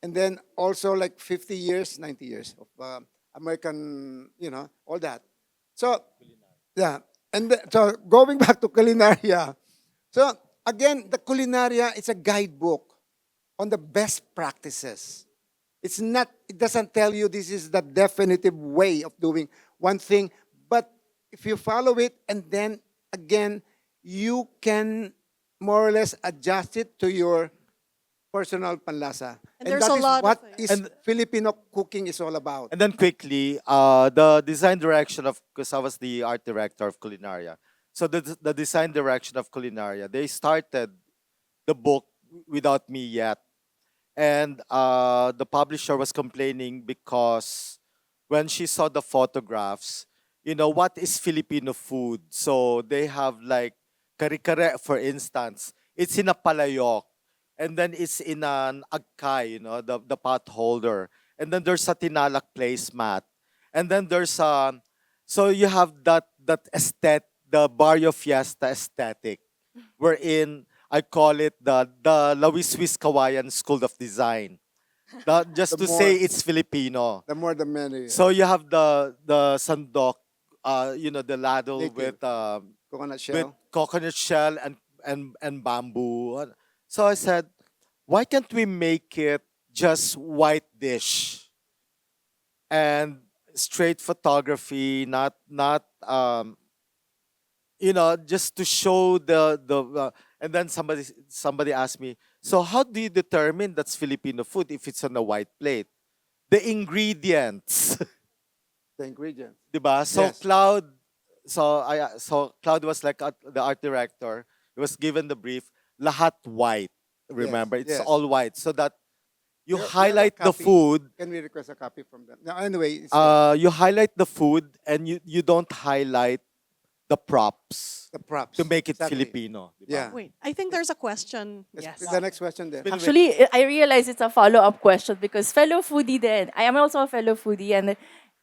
Speaker 3: and then also like 50 years, 90 years of American, all that. So yeah, and so going back to culinaria. So again, the culinaria is a guidebook on the best practices. It's not, it doesn't tell you this is the definitive way of doing one thing, but if you follow it, and then again, you can more or less adjust it to your personal panlasa.
Speaker 1: And there's
Speaker 3: that
Speaker 1: a
Speaker 3: is
Speaker 1: lot
Speaker 3: what
Speaker 1: of
Speaker 3: is Filipino cooking is all about.
Speaker 2: And then quickly, the design direction of, because I was the art director of Culinaria. So the design direction of Culinaria, they started the book without me yet. And the publisher was complaining because when she saw the photographs, what is Filipino food? So they have like kare-kare, for instance. It's in a palayok. And then it's in an agkay, the pot holder. And then there's a tinalak placemat. And then there's so you have that aesthetic, the barrio fiesta aesthetic, wherein I call it the Lawiswis Kawayan School of Design. Just
Speaker 3: The
Speaker 2: to say
Speaker 3: more,
Speaker 2: it's Filipino.
Speaker 3: the more the merrier.
Speaker 2: So you have the sandok, the ladle
Speaker 3: Native. Coconut
Speaker 2: with
Speaker 3: shell.
Speaker 2: coconut shell and bamboo. So I said, why can't we make it just white dish and straight photography, not just to show and then somebody asked me, so how do you determine that's Filipino food if it's on a white plate? The ingredients.
Speaker 3: The ingredients.
Speaker 2: Diba? So
Speaker 3: Yes.
Speaker 2: Claude was like the art director. He was given the brief, lahat white. Remember, it's
Speaker 3: yes.
Speaker 2: all white, so that you
Speaker 3: We have a
Speaker 2: highlight the
Speaker 3: copy.
Speaker 2: food.
Speaker 3: Can we request a copy from them? No, anyway,
Speaker 2: You highlight the food, and you don't highlight the props
Speaker 3: the props.
Speaker 2: to make it
Speaker 3: Exactly.
Speaker 2: Filipino. Diba?
Speaker 3: Yeah.
Speaker 1: Wait, I think there's a question.
Speaker 3: Yes.
Speaker 1: Yes.
Speaker 3: The next question there.
Speaker 2: Been-
Speaker 8: Actually, I realize it's a follow-up question because fellow foodie then. I am also a fellow foodie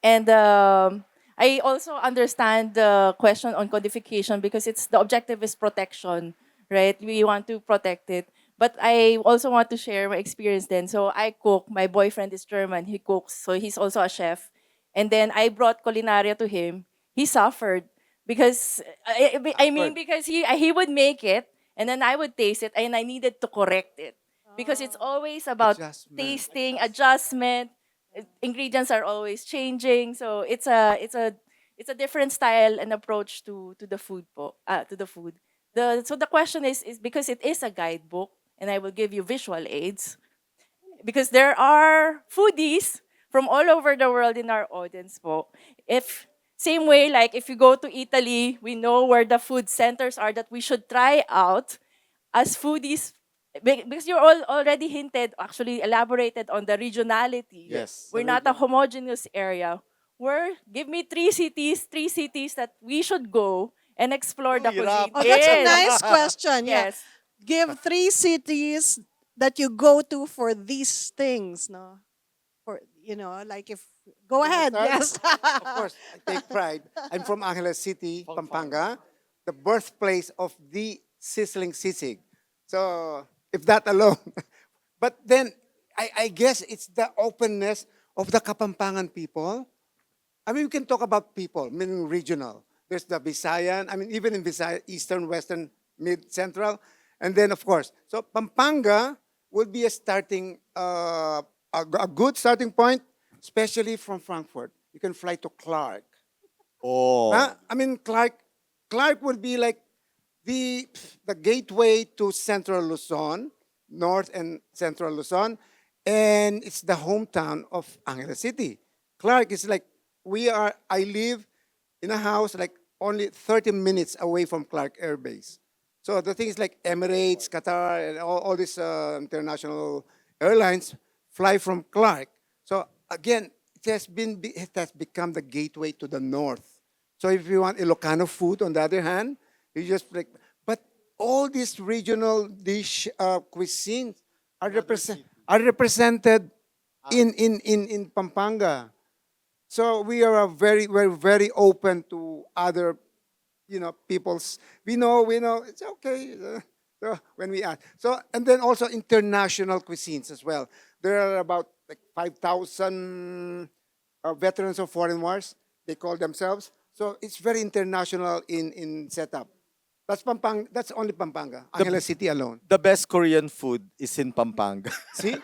Speaker 8: and I also understand the question on codification because it's the objective is protection, right? We want to protect it. But I also want to share my experience then. So I cook. My boyfriend is German. He cooks. So he's also a chef. And then I brought culinaria to him. He suffered because I mean because he would make it and then I would taste it and I needed to correct it because it's always about
Speaker 3: Adjustment.
Speaker 8: tasting, adjustment. Ingredients are always changing, so it's a different style and approach to the food to the food. So the question is because it is a guidebook and I will give you visual aids because there are foodies from all over the world in our audience po. If same way like if you go to Italy, we know where the food centers are that we should try out as foodies because you're all already hinted, actually elaborated on the regionality.
Speaker 2: Yes.
Speaker 8: We're not a homogeneous area. give me three cities that we should go and explore the
Speaker 2: Hirap.
Speaker 8: cuisine
Speaker 1: Oh, that's a
Speaker 8: in.
Speaker 1: nice question. Yeah.
Speaker 8: Yes.
Speaker 1: Give three cities that you go to for these things, no? For like if go
Speaker 3: Can I
Speaker 1: ahead,
Speaker 3: start?
Speaker 1: yes.
Speaker 3: Of course, I take pride. I'm from Angeles City,
Speaker 2: Fang
Speaker 3: Pampanga, the birthplace of the sizzling sisig. So, if that alone, but then I guess it's the openness of the Kapampangan people. I mean, we can talk about people, meaning regional. There's the Visayan, I mean, even in Visaya, Eastern, Western, Mid, Central. And then, of course, so Pampanga would be a starting, a good starting point, especially from Frankfurt. You can fly to Clark.
Speaker 2: Oh.
Speaker 3: I mean, Clark would be like the the gateway to Central Luzon, North and Central Luzon, and it's the hometown of Angeles City. Clark is like I live in a house like only 30 minutes away from Clark Air Base. So the thing is like Emirates, Qatar, and all these international airlines fly from Clark. So again, it has become the gateway to the north. So if you want Ilocano food, on the other hand, you just like, but all these regional dish cuisines are represented in Pampanga. So we're very open to other, people's. We know it's okay. So when we ask, so and then also international cuisines as well. There are about like 5,000 veterans of foreign wars. They call themselves. So it's very international in setup. That's Pampanga. That's only Pampanga, Angeles City alone.
Speaker 2: The best Korean food is in Pampanga.
Speaker 3: See,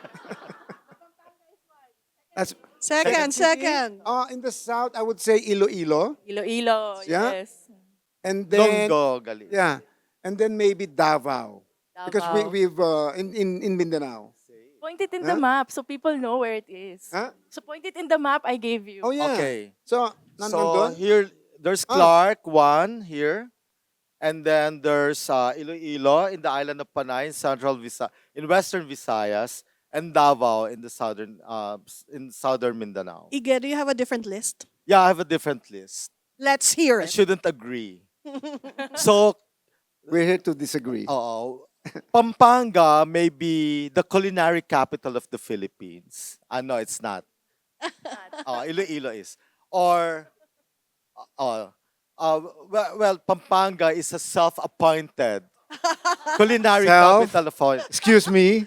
Speaker 3: that's
Speaker 1: Second,
Speaker 3: city.
Speaker 1: second.
Speaker 3: In the south, I would say Iloilo,
Speaker 8: Iloilo,
Speaker 3: Yeah?
Speaker 8: yes.
Speaker 3: and then
Speaker 2: Longgo, gali.
Speaker 3: yeah, and then maybe Davao, because
Speaker 8: Davao.
Speaker 3: we've in Mindanao.
Speaker 8: Point it in the
Speaker 3: Huh?
Speaker 8: map so people know where it is.
Speaker 3: Huh?
Speaker 8: So point it in the map I gave you.
Speaker 3: Oh yeah.
Speaker 2: Okay.
Speaker 3: So
Speaker 2: So
Speaker 3: nandun?
Speaker 2: here, there's
Speaker 3: Ah.
Speaker 2: Clark, one here. And then there's Iloilo in the island of Panay in western Visayas, and Davao in the in southern Mindanao.
Speaker 1: Ige, do you have a different list?
Speaker 2: Yeah, I have a different list.
Speaker 1: Let's hear
Speaker 2: I
Speaker 1: it.
Speaker 2: shouldn't agree. So,
Speaker 3: We're here to disagree.
Speaker 2: Pampanga may be the culinary capital of the Philippines. No, it's not. Iloilo is. Or, uh, well, Pampanga is a self-appointed culinary
Speaker 3: Self?
Speaker 2: capital of.
Speaker 3: Excuse me.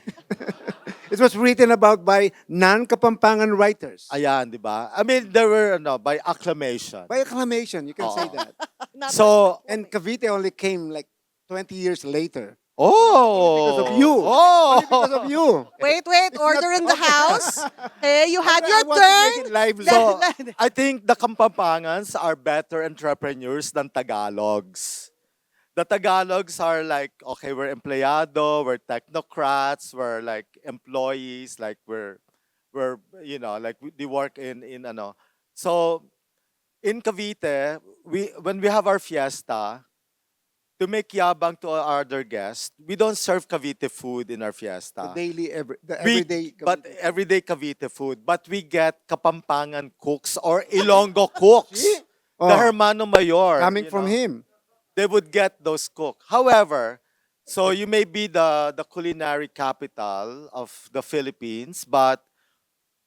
Speaker 3: It was written about by non-Kapampangan writers.
Speaker 2: Ayan, di ba? I mean, there were, by acclamation.
Speaker 3: By acclamation, you can say
Speaker 2: Oo.
Speaker 3: that.
Speaker 1: Not
Speaker 2: So,
Speaker 3: And Cavite only came like 20 years later.
Speaker 2: oh.
Speaker 3: Because of you.
Speaker 2: Oh.
Speaker 3: Only because of you.
Speaker 1: wait, order in the house. Hey, you had
Speaker 3: I
Speaker 1: your
Speaker 3: want to make
Speaker 1: turn.
Speaker 3: it lively.
Speaker 2: So, I think the Kampampangans are better entrepreneurs than Tagalogs. The Tagalogs are like, okay, we're empleado, we're technocrats, we're like employees, like we're like they work in ano. So in Cavite, when we have our fiesta, to make yabang to our other guests, we don't serve Cavite food in our fiesta.
Speaker 3: The
Speaker 2: We-
Speaker 3: everyday.
Speaker 2: but everyday Cavite food. But we get Kapampangan cooks or Ilonggo cooks.
Speaker 3: See?
Speaker 2: The
Speaker 3: Oh,
Speaker 2: Hermano Mayor.
Speaker 3: coming
Speaker 2: you
Speaker 3: from
Speaker 2: know,
Speaker 3: him.
Speaker 2: They would get those cooked. However, so you may be the culinary capital of the Philippines, but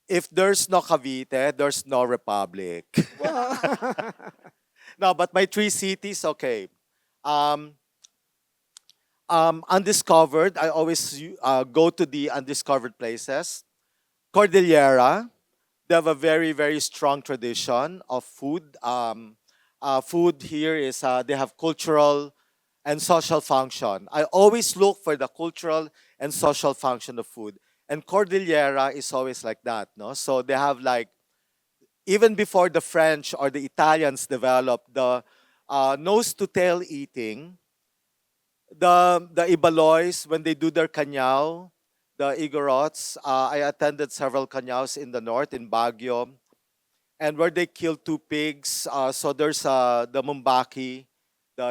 Speaker 2: if there's no Cavite, there's no republic. No, but my three cities, okay. Um, undiscovered, I always go to the undiscovered places. Cordillera, they have a very, very strong tradition of food. Food here is, they have cultural and social function. I always look for the cultural and social function of food. And Cordillera is always like that, no? So they have like, even before the French or the Italians developed the nose to tail eating, the Ibaloys, when they do their kanyao, the Igorots, I attended several kanyaos in the north, in Baguio, and where they kill two pigs. So there's the Mumbaki.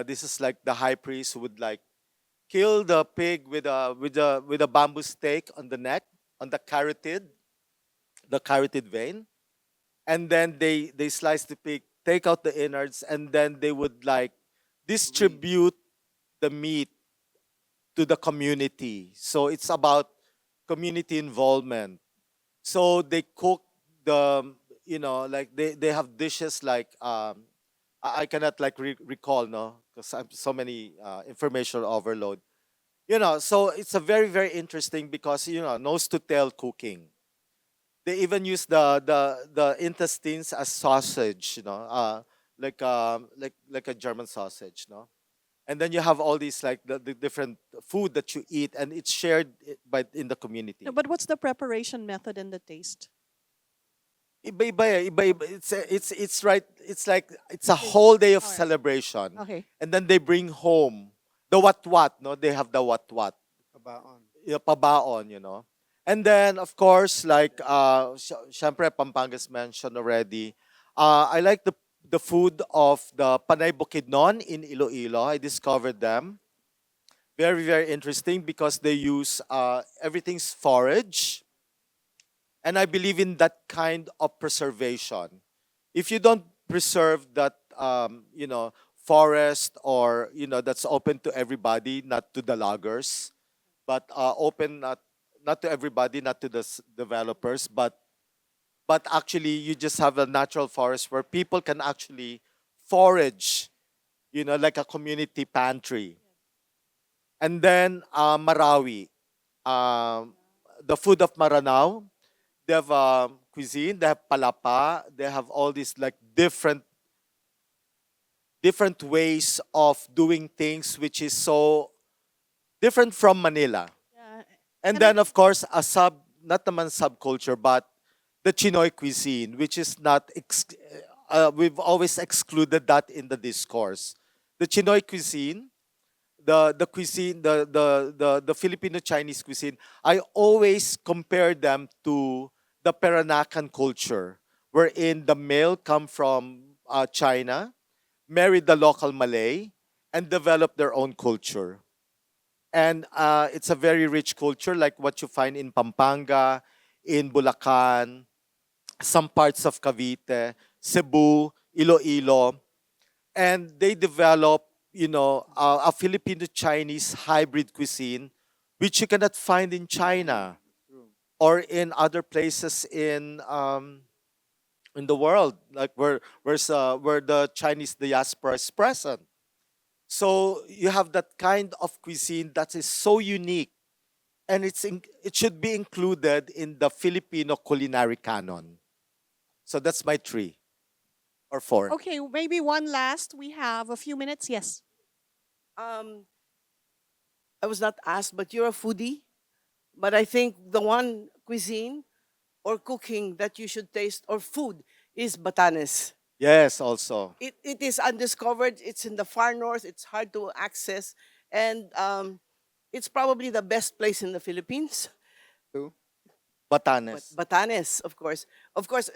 Speaker 2: This is like the high priest who would like kill the pig with a bamboo stake on the neck, on the carotid vein, and then they slice the pig, take out the innards, and then they would like distribute the meat to the community. So it's about community involvement. So they cook the, like they have dishes like I cannot like recall, no, because I'm so many information overload. So it's a very very interesting because nose to tail cooking. They even use the intestines as sausage, like a German sausage, no. And then you have all these like the different food that you eat, and it's shared by in the community.
Speaker 1: No, but what's the preparation method and the taste?
Speaker 2: Iba-iba eh, iba-iba. It's right. It's like it's a whole day of
Speaker 1: Alright.
Speaker 2: celebration,
Speaker 1: Okay.
Speaker 2: and then they bring home the what. No, they have the what,
Speaker 3: Kabaon.
Speaker 2: pabaon. And then of course, like syempre Pampangas mentioned already. I like the food of the Panay Bukidnon in Iloilo. I discovered them. Very very interesting because they use everything's forage, and I believe in that kind of preservation. If you don't preserve that, forest, or that's open to everybody, not to the loggers, but open not to everybody, not to the developers, but actually you just have a natural forest where people can actually forage, like a community pantry. And then Marawi, um, the food of Maranao. They have cuisine, they have palapa, they have all these like different ways of doing things, which is so different from Manila.
Speaker 1: Yeah.
Speaker 2: And
Speaker 1: And I,
Speaker 2: then of course not naman subculture, but the Chinoy cuisine, which is not we've always excluded that in the discourse. The Chinoy cuisine, the cuisine, the Filipino Chinese cuisine, I always compare them to the Peranakan culture, wherein the male come from China, married the local Malay, and developed their own culture. And it's a very rich culture, like what you find in Pampanga, in Bulacan, some parts of Cavite, Cebu, Iloilo, and they develop, a Filipino Chinese hybrid cuisine, which you cannot find in China or in other places in the world, like where the Chinese diaspora is present. So you have that kind of cuisine that is so unique, and it should be included in the Filipino culinary canon. So that's my three or four.
Speaker 1: okay, maybe one last. We have a few minutes. Yes.
Speaker 5: Um, I was not asked, but you're a foodie. But I think the one cuisine or cooking that you should taste or food is Batanes.
Speaker 2: Yes, also.
Speaker 5: It is undiscovered. It's in the far north. It's hard to access, and it's probably the best place in the Philippines.
Speaker 3: Two.
Speaker 5: But
Speaker 2: Batanes.
Speaker 5: Batanes, of course.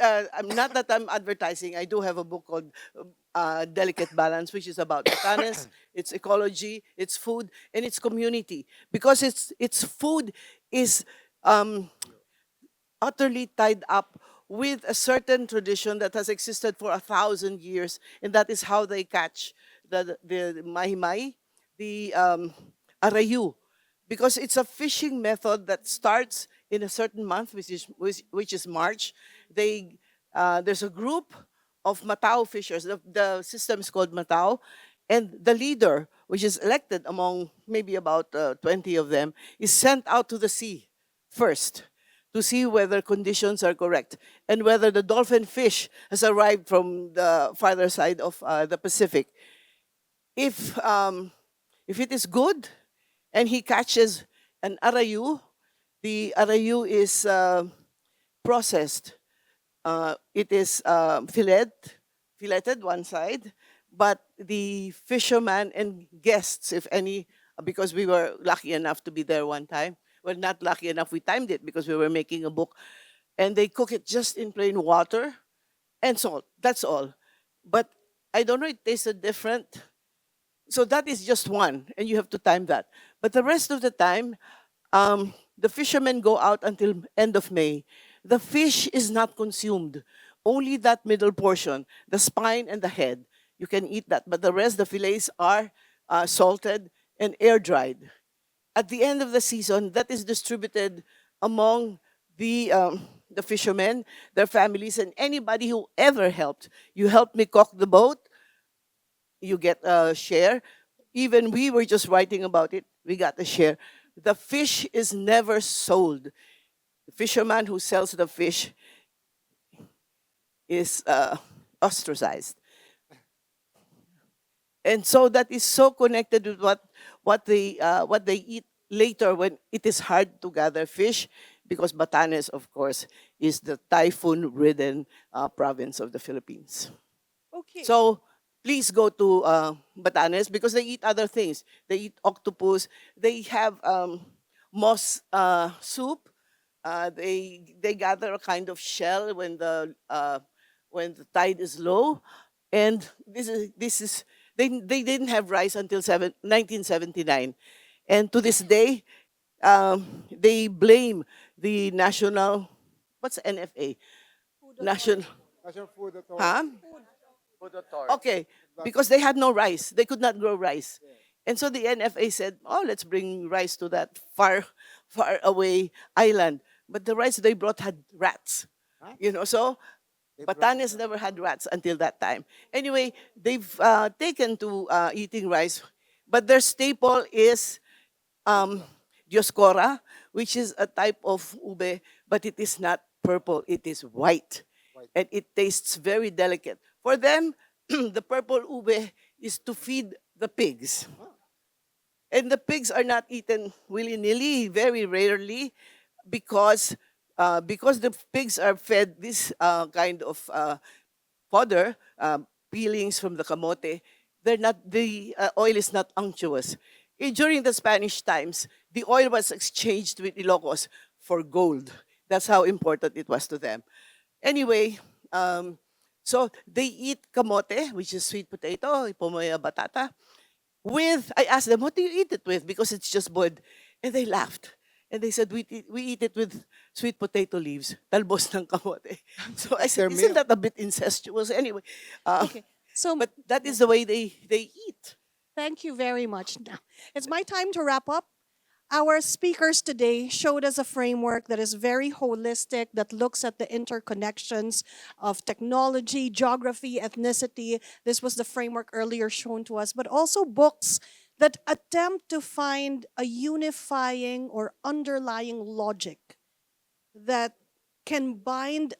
Speaker 5: I'm not that I'm advertising. I do have a book called Delicate Balance, which is about Batanes, its ecology, its food, and its community. Because its food is um, utterly tied up with a certain tradition that has existed for 1,000 years, and that is how they catch the mahi-mahi, the arayu, because it's a fishing method that starts in a certain month, which is March. There's a group of Matao fishers. The system is called Matao, and the leader, which is elected among maybe about 20 of them, is sent out to the sea first to see whether conditions are correct and whether the dolphin fish has arrived from the farther side of the Pacific. If it is good and he catches an arayu, the arayu is processed. It is filleted one side, but the fisherman and guests, if any, because we were lucky enough to be there one time. Well, not lucky enough, we timed it because we were making a book. And they cook it just in plain water and salt. That's all. But I don't know, it tasted different. So that is just one, and you have to time that. But the rest of the time, the fishermen go out until end of May. The fish is not consumed. only that middle portion, the spine and the head, you can eat that. But the rest, the fillets are salted and air dried. At the end of the season, that is distributed among the fishermen, their families, and anybody who ever helped. You helped me cock the boat, you get a share. Even we were just writing about it, we got a share. The fish is never sold. The fisherman who sells the fish is ostracized. And so that is so connected with what they eat later when it is hard to gather fish, because Batanes, of course, is the typhoon-ridden province of the Philippines.
Speaker 1: Okay.
Speaker 5: So please go to Batanes because they eat other things. They eat octopus. They have moss soup. They gather a kind of shell when the tide is low, and this is they didn't have rice until 1979, and to this day they blame the national, what's NFA, national,
Speaker 3: National Food Authority.
Speaker 5: huh? Okay, because they had no rice. They could not grow rice. And so the NFA said, oh, let's bring rice to that far, far away island. But the rice they brought had rats. So Batanes never had rats until that time. Anyway, they've taken to eating rice, but their staple is Dioscora, which is a type of ube, but it is not purple, it is white. And it tastes very delicate. For them, the purple ube is to feed the pigs. And the pigs are not eaten willy-nilly, very rarely, because the pigs are fed this kind of fodder, peelings from the camote. The oil is not unctuous. During the Spanish times, the oil was exchanged with Ilocos for gold. That's how important it was to them. Anyway, so they eat camote, which is sweet potato, pomoya batata. I asked them, what do you eat it with? Because it's just boiled. And they laughed. And they said, we eat it with sweet potato leaves, talbos ng kamote. So I said, isn't that a bit incestuous? Anyway,
Speaker 1: Okay. So
Speaker 5: but that is the way they eat.
Speaker 1: thank you very much. Now, it's my time to wrap up. Our speakers today showed us a framework that is very holistic, that looks at the interconnections of technology, geography, ethnicity. This was the framework earlier shown to us, but also books that attempt to find a unifying or underlying logic that can bind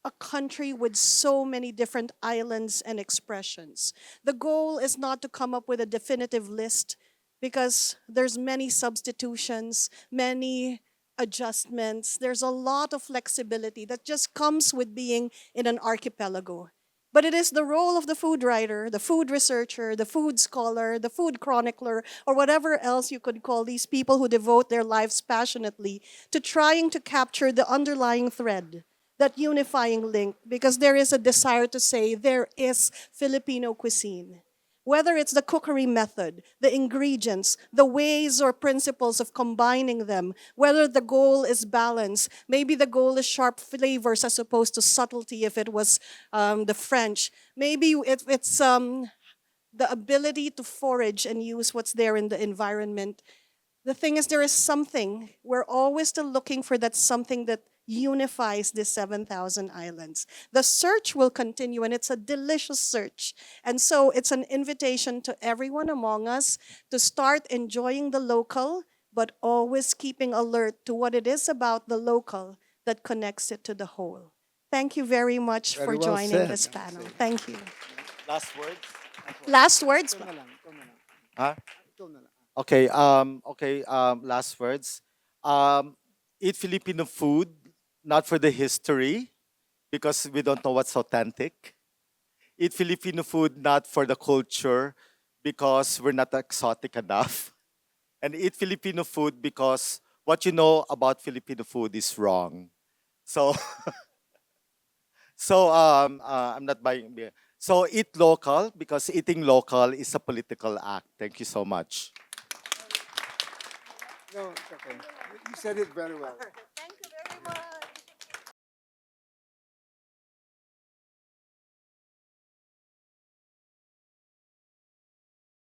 Speaker 1: a country with so many different islands and expressions. The goal is not to come up with a definitive list because there's many substitutions, many adjustments. There's a lot of flexibility that just comes with being in an archipelago. But it is the role of the food writer, the food researcher, the food scholar, the food chronicler, or whatever else you could call these people who devote their lives passionately to trying to capture the underlying thread, that unifying link, because there is a desire to say there is Filipino cuisine. Whether it's the cookery method, the ingredients, the ways or principles of combining them, whether the goal is balance, maybe the goal is sharp flavors as opposed to subtlety if it was the French. Maybe it's the ability to forage and use what's there in the environment. The thing is, there is something. We're always still looking for that something that unifies the 7,000 islands. The search will continue, and it's a delicious search. And so it's an invitation to everyone among us to start enjoying the local, but always keeping alert to what it is about the local that connects it to the whole. Thank you very much
Speaker 3: Very
Speaker 1: for
Speaker 3: well
Speaker 1: joining
Speaker 3: said.
Speaker 1: this panel. Thank you.
Speaker 2: Last words?
Speaker 1: Last words?
Speaker 3: Ikaw na lang, ikaw na lang.
Speaker 2: Huh?
Speaker 3: Ikaw na lang.
Speaker 2: Okay, last words. Eat Filipino food, not for the history, because we don't know what's authentic. Eat Filipino food, not for the culture, because we're not exotic enough. And eat Filipino food because what you know about Filipino food is wrong. So, I'm not buying beer. So eat local, because eating local is a political act. Thank you so much.
Speaker 3: No, it's okay. You said it very well.
Speaker 1: Thank you very much.